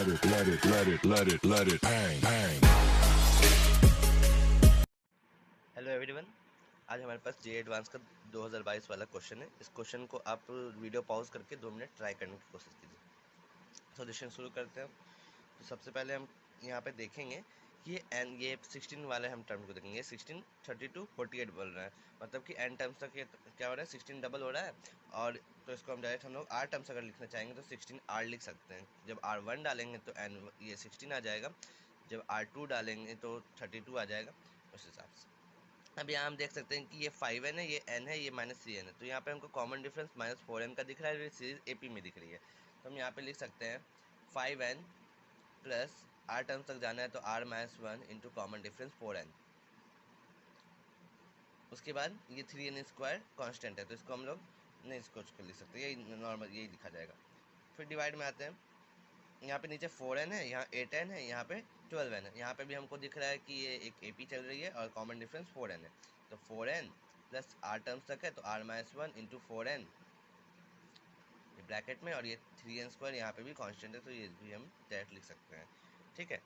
let it bang, bang. Hello everyone, आज हमारे पास जे advance का 2022 वाला क्वेश्चन है। इस क्वेश्चन को आप वीडियो पॉज करके 2 मिनट ट्राई करने की कोशिश कीजिए। सॉल्यूशन शुरू करते हैं। तो सबसे पहले हम यहाँ पे देखेंगे कि ये 16 वाले हम टर्म को देखेंगे। 16 32 48 बोल रहा है, मतलब कि एन टर्म्स तक ये क्या हो रहा है, 16 डबल हो रहा है। और तो इसको हम डायरेक्ट हम लोग आर टर्म्स अगर लिखना चाहेंगे तो 16 आर लिख सकते हैं। जब R1 डालेंगे तो एन ये 16 आ जाएगा, जब R2 डालेंगे तो 32 आ जाएगा, उस हिसाब से। अब यहाँ हम देख सकते हैं कि ये 5n है, ये n है, ये -3n है। तो यहाँ पे हमको कॉमन डिफरेंस -4n का दिख रहा है, सीरीज AP में दिख रही है। तो हम यहाँ पे लिख सकते हैं 5n प्लस r टर्म्स तक जाना है तो r -1 into common difference 4n। उसके बाद ये 3n स्क्वायर कॉन्स्टेंट है, तो इसको हम लोग नहीं इसको लिख सकते, यही नॉर्मल यही लिखा जाएगा। फिर डिवाइड में आते हैं। यहाँ पे नीचे 4n है, यहाँ 8n है, यहाँ पे 12n है। यहाँ पे भी हमको दिख रहा है कि ये एक AP चल रही है और कॉमन डिफरेंस 4n है। तो 4n प्लस r टर्म्स तक है तो r -1 इंटू 4n ये ब्रैकेट में, और ये 3n स्क्वायर यहाँ पे भी कांस्टेंट है, तो ये भी हम डायरेक्ट लिख सकते हैं। ठीक है,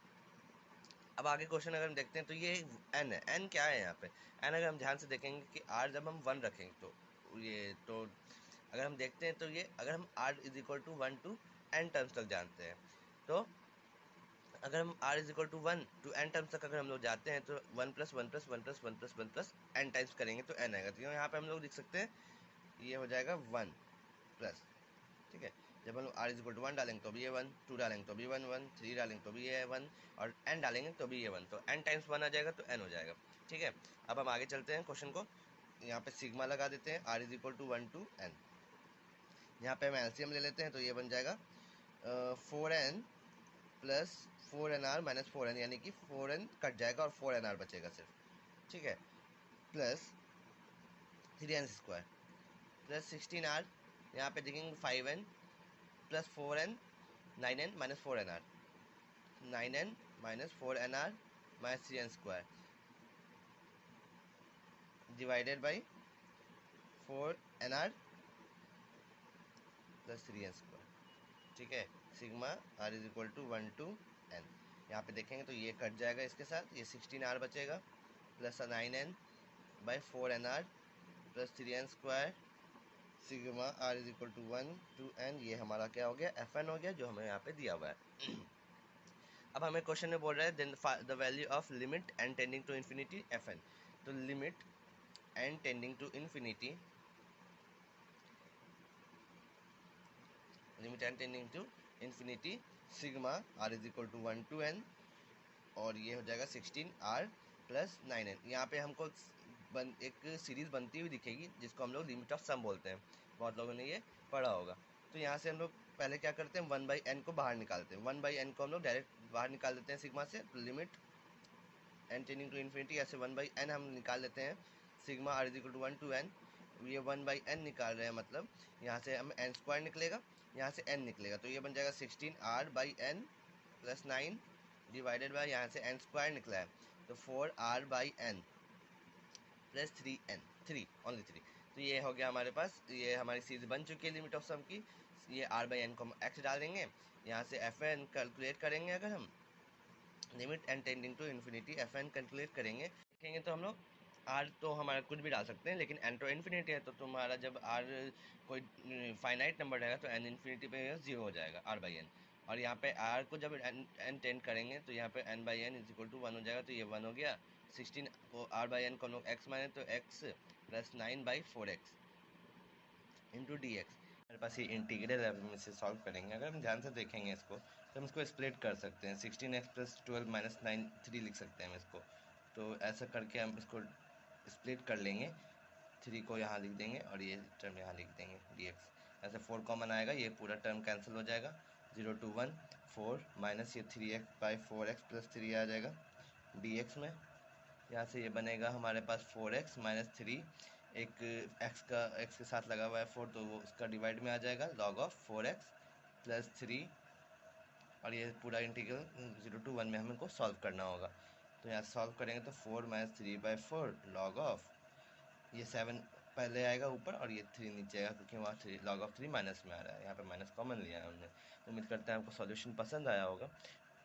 अब आगे क्वेश्चन अगर हम देखते हैं तो ये n है। n क्या है यहाँ पे? n अगर हम ध्यान से देखेंगे कि r जब हम 1 रखेंगे तो अगर हम देखते हैं तो ये अगर हम r is equal to 1 to n terms तक जानते हैं, तो अगर हम r is equal to 1 to n terms तक अगर हम लोग जाते हैं तो 1 plus 1 plus 1 plus 1 plus 1 plus n times करेंगे तो n आएगा। तो यहाँ पे हम लोग लिख सकते हैं ये हो जाएगा 1 प्लस, ठीक है। जब हम लोग r इज इक्वल टू 1 डालेंगे तो भी ये 1, 2 डालेंगे तो भी 1 1, 3 डालेंगे तो भी ये 1, और n डालेंगे तो भी ये 1, तो n टाइम्स 1 आ जाएगा तो n हो जाएगा। ठीक है, अब हम आगे चलते हैं क्वेश्चन को। यहाँ पे सिग्मा लगा देते हैं, r is equal to 1 to n। यहाँ पे हम एलसीएम ले लेते हैं तो ये बन जाएगा 4n plus 4nr minus 4n, यानी कि 4n कट जाएगा और 4nr बचेगा सिर्फ। ठीक है, plus 3n square plus 16r, यहाँ पे देखेंगे 5n plus 4n 9n minus 4nr, 9n minus 4nr minus 3n square divided by 4nr plus 3n square. ठीक है, sigma r is equal to 1 to n। यहाँ पे देखेंगे तो ये कट जाएगा इसके साथ, ये 16r बचेगा plus 9n by 4nr plus 3n square sigma r is equal to 1 to n। ये हमारा क्या हो गया, fn हो गया, जो हमें यहाँ पे दिया हुआ है। अब हमें क्वेश्चन में बोल रहा है then the value of limit n tending to infinity fn। तो limit n tending to infinity, limit n tending to infinity sigma r is equal to 1 to n, और ये हो जाएगा 16r प्लस 9n। यहाँ पे हमको एक सीरीज बनती हुई दिखेगी जिसको हम लोग लिमिट ऑफ सम बोलते हैं, बहुत लोगों ने ये पढ़ा होगा। तो यहाँ से हम लोग पहले क्या करते हैं, 1/n को बाहर निकालते हैं। 1/n को हम लोग डायरेक्ट बाहर निकाल देते हैं सिग्मा से। Limit n tending to infinity, ऐसे 1/n हम निकाल लेते हैं sigma r is equal to 1 to n। ये 1/n निकाल रहे हैं, मतलब यहाँ से हम n स्क्वायर निकलेगा, यहाँ से n निकलेगा, तो ये बन जाएगा 16r/n प्लस 9 डिवाइडेड बाय यहाँ से n स्क्वायर निकला है तो 4r/n प्लस 3n, 3 ओनली 3। तो ये हो गया हमारे पास, ये हमारी सीरीज बन चुकी है लिमिट ऑफ सम की। ये r/n को हम x डाल देंगे, यहाँ से fn कैलकुलेट करेंगे। अगर हम limit n tending to infinity fn calculate करेंगे, देखेंगे तो हम लोग r तो हमारा कुछ भी डाल सकते हैं, लेकिन n तो इन्फिनिटी है, तो तुम्हारा जब r कोई फाइनाइट नंबर रहेगा तो n इन्फिनिटी पे 0 हो जाएगा r/n। और यहाँ पे r को जब n टेंड करेंगे तो यहाँ पे n/n इज इक्वल टू 1 हो जाएगा, तो ये 1 हो गया। 16 को r/n को हम लोग x माने तो x plus 9/4x into D x. हमारे पास ये इंटीग्रल है, हम इसे सॉल्व करेंगे। अगर हम ध्यान से देखेंगे इसको तो हम इसको स्प्लिट कर सकते हैं। 16x प्लस 12 माइनस 9 3 लिख सकते हैं हम इसको। तो ऐसा करके हम इसको स्प्लिट कर लेंगे, 3 को यहाँ लिख देंगे और ये टर्म यहाँ लिख देंगे dx। ऐसे 4 कॉमन आएगा, ये पूरा टर्म कैंसिल हो जाएगा। 0 to 1 4 माइनस ये 3x/4x प्लस 3 आ जाएगा dx में। यहाँ से ये बनेगा हमारे पास 4x माइनस 3, एक x के साथ लगा हुआ है 4, तो वो उसका डिवाइड में आ जाएगा log ऑफ 4x प्लस 3, और ये पूरा इंटीग्रल 0 to 1 में हमको सॉल्व करना होगा। तो यहाँ सॉल्व करेंगे तो 4 माइनस 3/4 log ऑफ ये 7 पहले आएगा ऊपर और ये 3 नीचे आएगा, क्योंकि वहाँ log ऑफ 3 माइनस में आ रहा है, यहाँ पे माइनस कॉमन लिया है हमने। उम्मीद करते हैं आपको सॉल्यूशन पसंद आया होगा।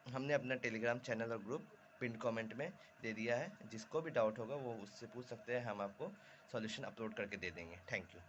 हमने अपना टेलीग्राम चैनल और ग्रुप पिन कमेंट में दे दिया है, जिसको भी डाउट होगा वो उससे पूछ सकते हैं, हम आपको सॉल्यूशन अपलोड करके दे देंगे। Thank you.